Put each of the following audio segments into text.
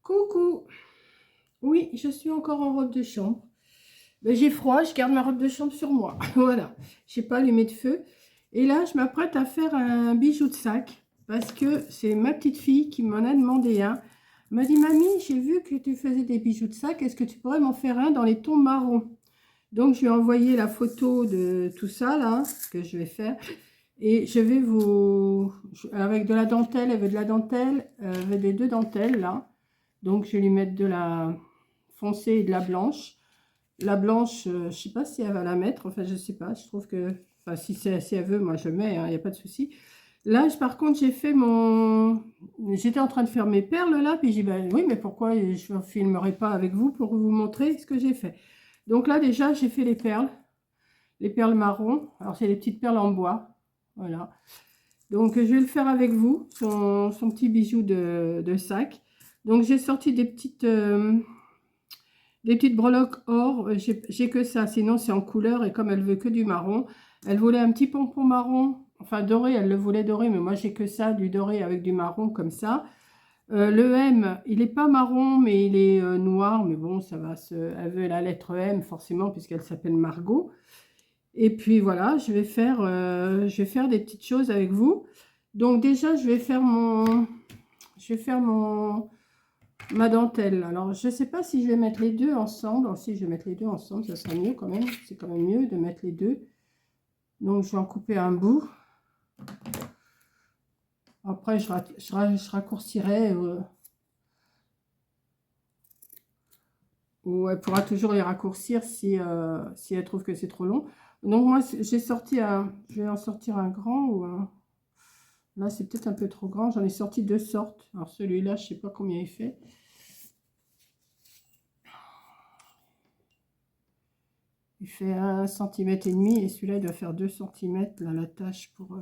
Coucou. Oui, je suis encore en robe de chambre. Ben, j'ai froid, je garde ma robe de chambre sur moi. Voilà, je n'ai pas allumé de feu. Et là, je m'apprête à faire un bijou de sac parce que c'est ma petite fille qui m'en a demandé un. Elle m'a dit, mamie, j'ai vu que tu faisais des bijoux de sac. Est-ce que tu pourrais m'en faire un dans les tons marron? Donc, je lui ai envoyé la photo de tout ça là que je vais faire. Et je vais avec de la dentelle, elle veut de la dentelle, elle veut des deux dentelles là. Donc, je vais lui mettre de la foncée et de la blanche. La blanche, je ne sais pas si elle va la mettre. Enfin, je ne sais pas. Je trouve que... Enfin, si elle veut, moi, je mets. Il n'y a pas de souci. Là, par contre, j'ai fait mon... J'étais en train de faire mes perles, là. Puis j'ai dit, ben, oui, mais pourquoi je ne filmerai pas avec vous pour vous montrer ce que j'ai fait. Donc là, déjà, j'ai fait les perles. Les perles marron. Alors, c'est des petites perles en bois. Voilà. Donc, je vais le faire avec vous, son petit bijou de sac. Donc, j'ai sorti des petites breloques or. J'ai que ça, sinon c'est en couleur. Et comme elle veut que du marron, elle voulait un petit pompon marron. Enfin, doré, elle le voulait doré, mais moi j'ai que ça, du doré avec du marron comme ça. Le M, il n'est pas marron, mais il est noir. Mais bon, ça va elle veut la lettre M, forcément, puisqu'elle s'appelle Margot. Et puis voilà, je vais faire des petites choses avec vous. Donc déjà, je vais faire ma dentelle. Alors, je ne sais pas si je vais mettre les deux ensemble. Alors, si je vais mettre les deux ensemble, ça sera mieux quand même. C'est quand même mieux de mettre les deux. Donc, je vais en couper un bout. Après, je raccourcirai. Ou elle pourra toujours les raccourcir si elle trouve que c'est trop long. Donc, moi, je vais en sortir un grand ou un... Là, c'est peut-être un peu trop grand. J'en ai sorti deux sortes. Alors, celui-là, je ne sais pas combien il fait. Il fait 1,5 cm et celui-là, il doit faire 2 cm. Là, la tâche pour...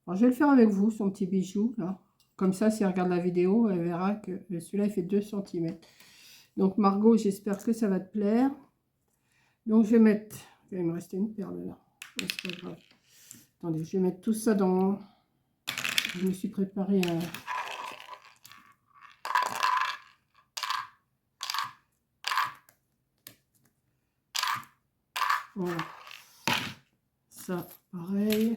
Alors, je vais le faire avec vous, son petit bijou. Là. Comme ça, si elle regarde la vidéo, elle verra que celui-là, il fait 2 cm. Donc, Margot, j'espère que ça va te plaire. Donc, je vais mettre... Il me restait une perle là. C'est pas grave. Attendez, je vais mettre tout ça dans... Je me suis préparé un... Voilà. Ça, pareil.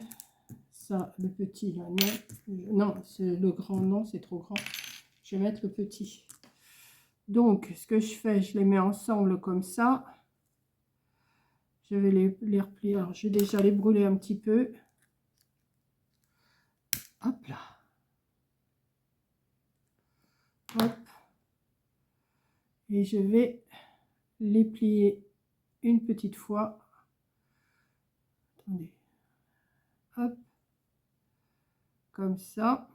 Ça, le petit, là, non. Non, c'est le grand, non, c'est trop grand. Je vais mettre le petit. Donc, ce que je fais, je les mets ensemble comme ça. Je vais les replier. Alors, je vais déjà les brûler un petit peu. Hop là. Hop. Et je vais les plier une petite fois. Attendez. Hop. Comme ça.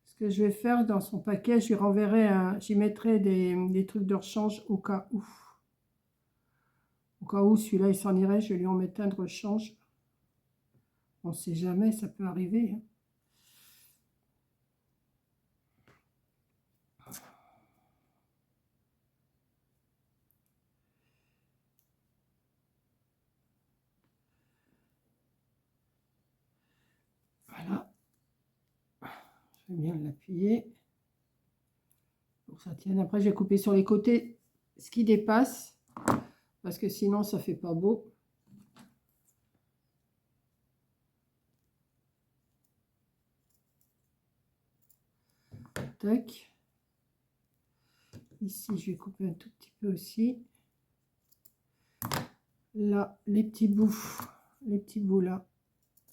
Ce que je vais faire dans son paquet, je lui renverrai j'y mettrai des trucs de rechange au cas où. Au cas où celui-là il s'en irait, je vais lui en mettre un de rechange. On ne sait jamais, ça peut arriver. Hein. Voilà. Je vais bien l'appuyer pour que ça tienne. Après, je vais couper sur les côtés ce qui dépasse parce que sinon, ça fait pas beau. Tac. Ici, je vais couper un tout petit peu aussi. Là, les petits bouts là,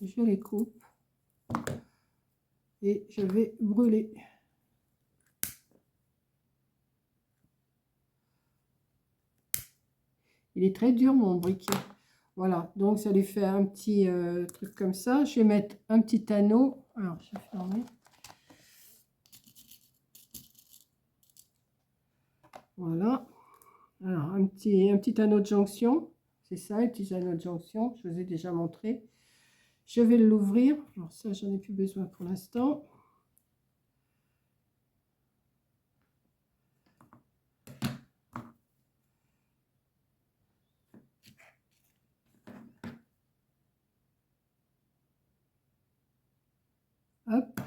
je les coupe et je vais brûler. Il est très dur mon briquet. Voilà, donc ça lui fait un petit truc comme ça. Je vais mettre un petit anneau. Alors, je vais fermer. Voilà. Alors, un petit anneau de jonction. C'est ça, un petit anneau de jonction. Je vous ai déjà montré. Je vais l'ouvrir. Alors ça, j'en ai plus besoin pour l'instant. Hop,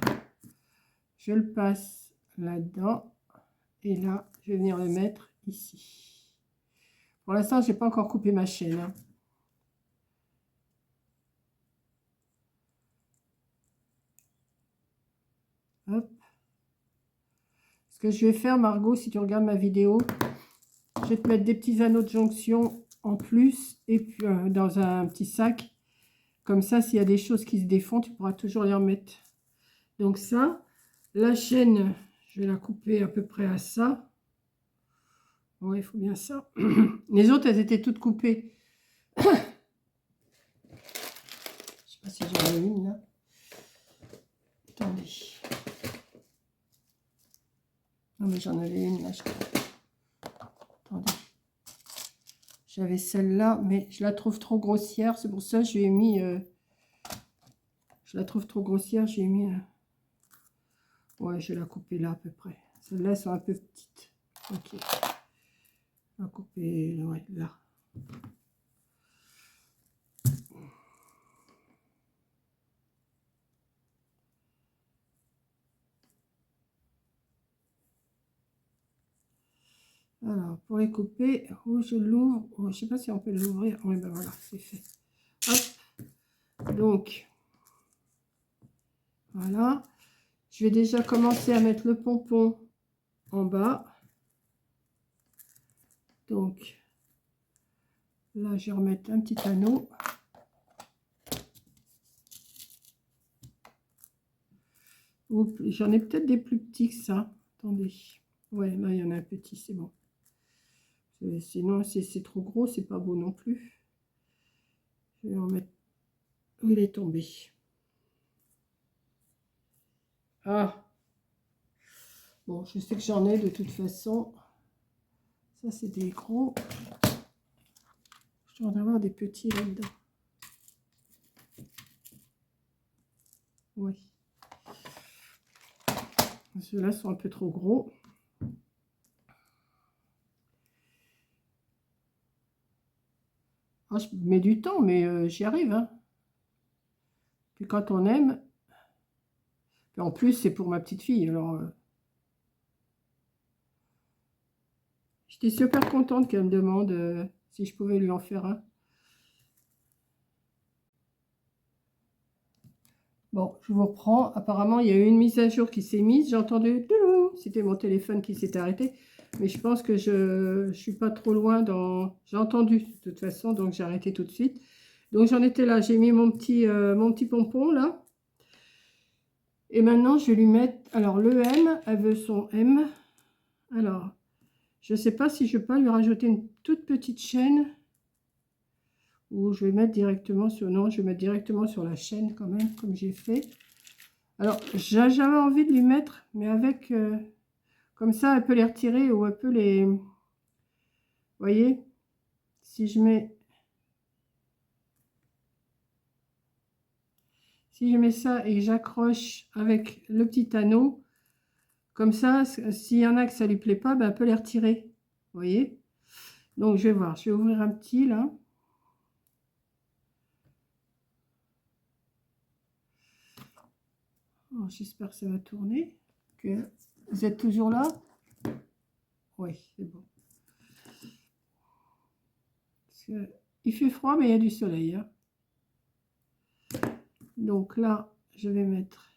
je le passe là-dedans. Et là, je vais venir le mettre ici. Pour l'instant, je n'ai pas encore coupé ma chaîne, hein. Hop. Ce que je vais faire, Margot, si tu regardes ma vidéo, je vais te mettre des petits anneaux de jonction en plus et puis dans un petit sac. Comme ça, s'il y a des choses qui se défont, tu pourras toujours les remettre. Donc ça, la chaîne, je vais la couper à peu près à ça. Oui, il faut bien ça. Les autres, elles étaient toutes coupées. Je ne sais pas si j'en ai une là. Attendez. Non, mais j'en avais une là, je crois. Attendez. J'avais celle-là, mais je la trouve trop grossière. C'est pour ça que je lui ai mis... je la trouve trop grossière, j'ai mis... ouais, je vais la couper là à peu près. Celles-là, elles sont un peu petites. Ok. On va couper ouais, là. Alors, pour les couper, où je l'ouvre, oh, je ne sais pas si on peut l'ouvrir. Oui, ben voilà, c'est fait. Hop. Donc, voilà. Je vais déjà commencer à mettre le pompon en bas. Donc, là, je vais remettre un petit anneau. J'en ai peut-être des plus petits que ça. Attendez. Ouais, là, il y en a un petit, c'est bon. Sinon, si c'est trop gros, c'est pas beau non plus. Je vais en mettre où il est tombé. Ah! Bon, je sais que j'en ai de toute façon. Ça, c'est des gros. Je dois en avoir des petits là-dedans. Oui. Ceux-là sont un peu trop gros. Ah, je mets du temps, mais j'y arrive, hein. Puis quand on aime... Puis en plus, c'est pour ma petite fille, alors... J'étais super contente qu'elle me demande si je pouvais lui en faire un. Bon, je vous reprends. Apparemment, il y a eu une mise à jour qui s'est mise. J'ai entendu... C'était mon téléphone qui s'est arrêté. Mais je pense que je ne suis pas trop loin dans... J'ai entendu de toute façon, donc j'ai arrêté tout de suite. Donc j'en étais là. J'ai mis mon petit pompon là. Et maintenant, je vais lui mettre... Alors, le M, elle veut son M. Alors, je ne sais pas si je peux pas lui rajouter une toute petite chaîne. Ou je vais mettre directement sur... Non, je vais mettre directement sur la chaîne quand même, comme j'ai fait. Alors, j'avais envie de lui mettre, mais avec... comme ça, elle peut les retirer ou elle peut les... Vous voyez? Si je mets... Si je mets ça et que j'accroche avec le petit anneau, comme ça, s'il y en a que ça lui plaît pas, ben, elle peut les retirer. Vous voyez? Donc, je vais voir. Je vais ouvrir un petit, là. Oh, j'espère que ça va tourner. Que... Vous êtes toujours là? Oui, c'est bon. Parce que il fait froid, mais il y a du soleil, hein. Donc là, je vais mettre...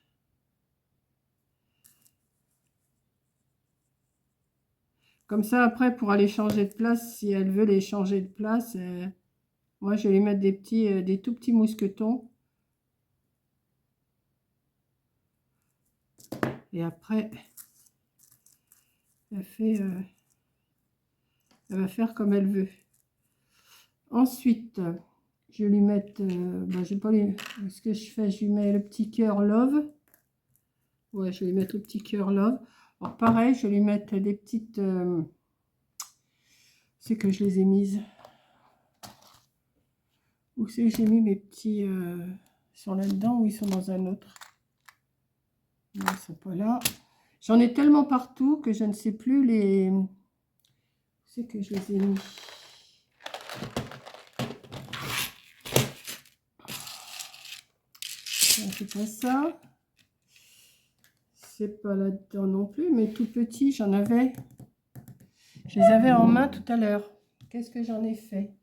Comme ça, après, pour aller changer de place, si elle veut les changer de place, moi, je vais lui mettre des tout petits mousquetons. Et après, elle va faire comme elle veut. Ensuite, je vais lui mettre... je vais pas lui... Ce que je fais, je lui mets le petit cœur love. Ouais, je vais lui mettre le petit cœur love. Alors, pareil, je vais lui mettre des petites... c'est que je les ai mises. Où c'est que j'ai mis mes petits... ils sont là-dedans ou ils sont dans un autre? Non, ils ne sont pas là. J'en ai tellement partout que je ne sais plus les... Où c'est que je les ai mis? C'est pas ça. c'est pas là-dedans non plus, mais tout petit, j'en avais. Je les avais en main tout à l'heure. Qu'est-ce que j'en ai fait?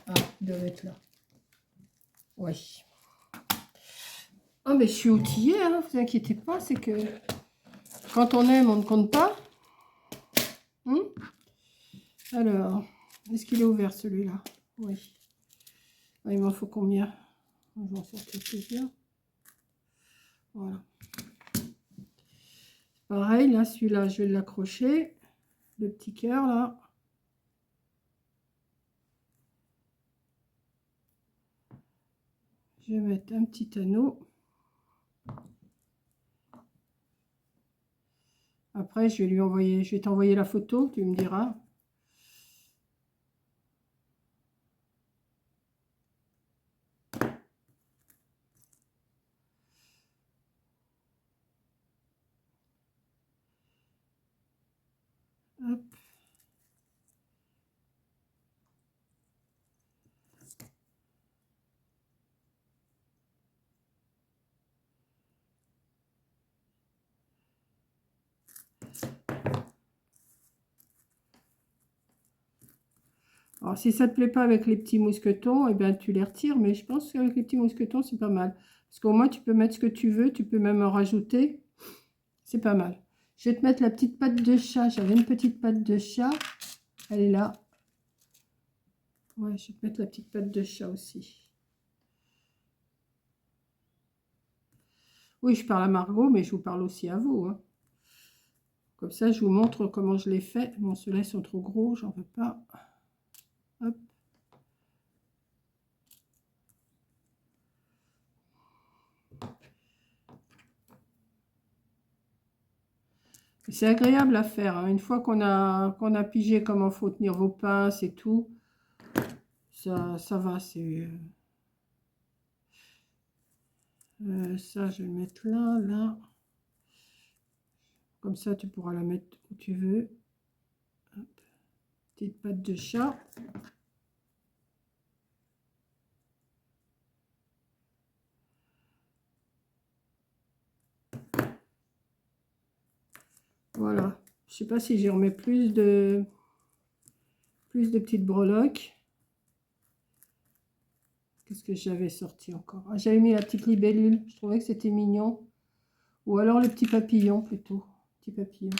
Ah, il doit être là. Oui. Oh, mais je suis outillée, hein, vous inquiétez pas, c'est que quand on aime, on ne compte pas. Alors, est-ce qu'il est ouvert celui-là? Oui. Ah, il m'en faut combien? Je vais en sortir plusieurs. Voilà. Pareil, là, celui-là, je vais l'accrocher. Le petit cœur, là. Je vais mettre un petit anneau. Après, je vais lui envoyer, je vais t'envoyer la photo, tu me diras. Hop. Alors, si ça ne te plaît pas avec les petits mousquetons, eh bien, tu les retires. Mais je pense qu'avec les petits mousquetons, c'est pas mal. Parce qu'au moins, tu peux mettre ce que tu veux. Tu peux même en rajouter. C'est pas mal. Je vais te mettre la petite patte de chat. J'avais une petite patte de chat. Elle est là. Ouais, je vais te mettre la petite patte de chat aussi. Oui, je parle à Margot, mais je vous parle aussi à vous. Hein. Comme ça, je vous montre comment je l'ai fait. Bon, ceux-là, ils sont trop gros. J'en veux pas. Hop. C'est agréable à faire. Hein. Une fois qu'on a pigé comment faut tenir vos pinces et tout, ça va. C'est ça, je vais le mettre là, là. Comme ça, tu pourras la mettre où tu veux. Hop. Petite patte de chat. Voilà. Je sais pas si j'y remets plus de petites breloques. Qu'est-ce que j'avais sorti encore? Ah, j'avais mis la petite libellule. Je trouvais que c'était mignon. Ou alors le petit papillon plutôt. Petit papillon.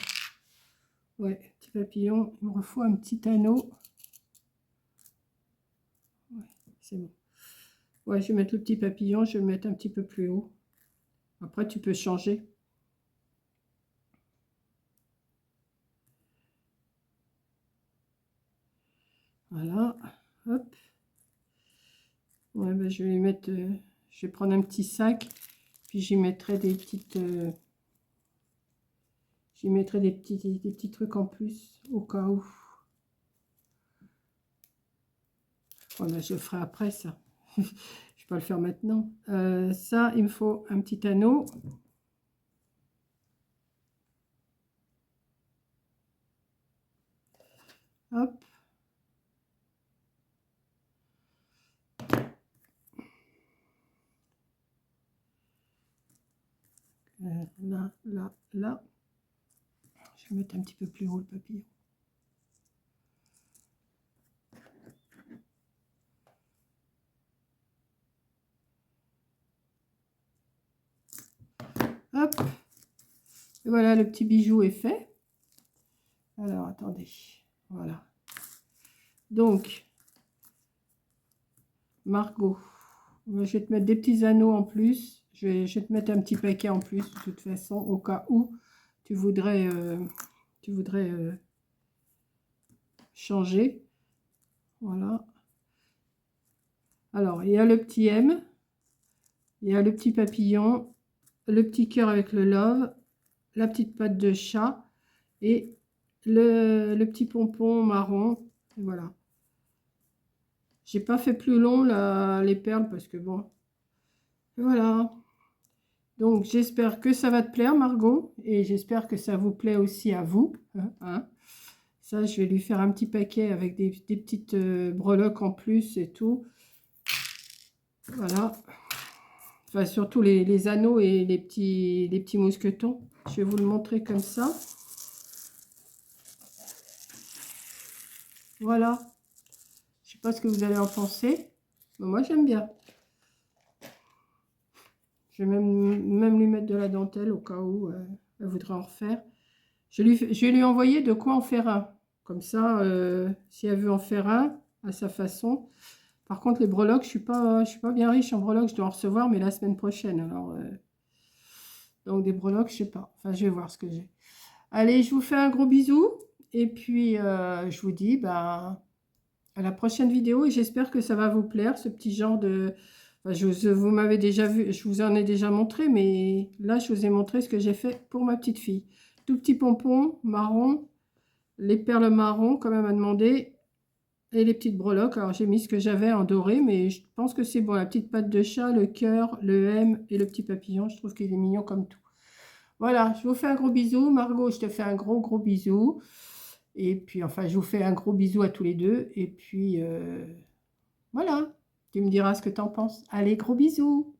Ouais, petit papillon. Il me faut un petit anneau. Ouais, c'est bon. Ouais, je vais mettre le petit papillon. Je vais le mettre un petit peu plus haut. Après, tu peux changer. Voilà. Hop. Ouais, ben, je vais mettre... je vais prendre un petit sac. Puis j'y mettrai des petites... j'y mettrai des petits trucs en plus. Au cas où. Voilà, je le ferai après ça. Je ne vais pas le faire maintenant. Ça, il me faut un petit anneau. Hop. Là, là, là. Je vais mettre un petit peu plus haut le papillon. Hop. Et voilà, le petit bijou est fait. Alors, attendez. Voilà. Donc, Margot, je vais te mettre des petits anneaux en plus. Je vais te mettre un petit paquet en plus, de toute façon, au cas où tu voudrais, changer. Voilà. Alors, il y a le petit M, il y a le petit papillon, le petit cœur avec le love, la petite patte de chat et le petit pompon marron. Et voilà. J'ai pas fait plus long les perles parce que bon. Et voilà. Donc, j'espère que ça va te plaire, Margot. Et j'espère que ça vous plaît aussi à vous. Hein. Ça, je vais lui faire un petit paquet avec des petites breloques en plus et tout. Voilà. Enfin, surtout les anneaux et les petits mousquetons. Je vais vous le montrer comme ça. Voilà. Je sais pas ce que vous allez en penser. Mais moi, j'aime bien. Je vais même lui mettre de la dentelle au cas où elle voudrait en refaire. Je vais lui envoyer de quoi en faire un. Comme ça, si elle veut en faire un à sa façon. Par contre, les breloques, je suis pas bien riche en breloques. Je dois en recevoir, mais la semaine prochaine. Alors, donc des breloques, je sais pas. Enfin, je vais voir ce que j'ai. Allez, je vous fais un gros bisou. Et puis, je vous dis bah, à la prochaine vidéo. Et j'espère que ça va vous plaire, ce petit genre de... Enfin, vous m'avez déjà vu, je vous en ai déjà montré, mais là, je vous ai montré ce que j'ai fait pour ma petite fille. Tout petit pompon marron, les perles marron, comme elle m'a demandé, et les petites breloques. Alors, j'ai mis ce que j'avais en doré, mais je pense que c'est bon. La petite patte de chat, le cœur, le M et le petit papillon. Je trouve qu'il est mignon comme tout. Voilà, je vous fais un gros bisou. Margot, je te fais un gros bisou. Et puis, enfin, je vous fais un gros bisou à tous les deux. Et puis, voilà. Tu me diras ce que tu en penses. Allez, gros bisous.